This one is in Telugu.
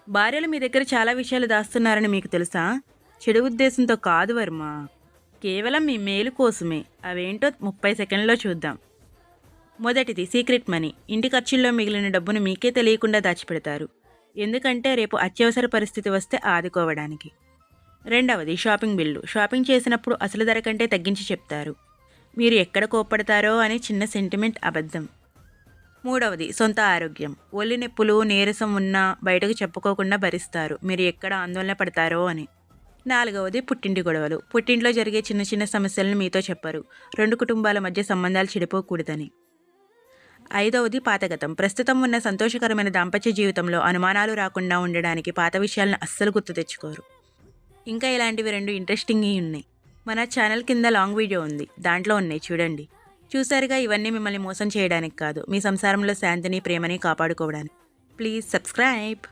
భార్యలు మీ దగ్గర చాలా విషయాలు దాస్తున్నారని మీకు తెలుసా? చెడు ఉద్దేశంతో కాదు వర్మ. కేవలం మీ మేలు కోసమే. అవేంటో 30 సెకండ్లలో చూద్దాం. మొదటిది సీక్రెట్ మనీ. ఇంటి ఖర్చుల్లో మిగిలిన డబ్బును మీకే తెలియకుండా దాచిపెడతారు. ఎందుకంటే రేపు అత్యవసర పరిస్థితి వస్తే ఆదుకోవడానికి. రెండవది షాపింగ్ బిల్లు. షాపింగ్ చేసినప్పుడు అసలు ధర కంటే తగ్గించి చెప్తారు. మీరు ఎక్కడ కోప్పడతారో అని చిన్న సెంటిమెంట్ అబద్ధం. మూడవది సొంత ఆరోగ్యం. ఒళ్ళు నొప్పులు, నీరసం ఉన్నా బయటకు చెప్పుకోకుండా భరిస్తారు. మీరు ఎక్కడ ఆందోళన పడతారో అని. నాలుగవది పుట్టింటి గొడవలు. పుట్టింట్లో జరిగే చిన్న చిన్న సమస్యలను మీతో చెప్పరు. రెండు కుటుంబాల మధ్య సంబంధాలు చెడిపోకూడదని. ఐదవది పాతగతం. ప్రస్తుతం ఉన్న సంతోషకరమైన దాంపత్య జీవితంలో అనుమానాలు రాకుండా ఉండడానికి పాత విషయాలను అస్సలు గుర్తు తెచ్చుకోరు. ఇంకా ఇలాంటివి 2 ఇంట్రెస్టింగ్ ఉన్నాయి. మన ఛానల్ కింద లాంగ్ వీడియో ఉంది, దాంట్లో ఉన్నాయి చూడండి. చూసారుగా, ఇవన్నీ మిమ్మల్ని మోసం చేయడానికి కాదు, మీ సంసారంలో శాంతిని, ప్రేమని కాపాడుకోవడానికి. Please subscribe.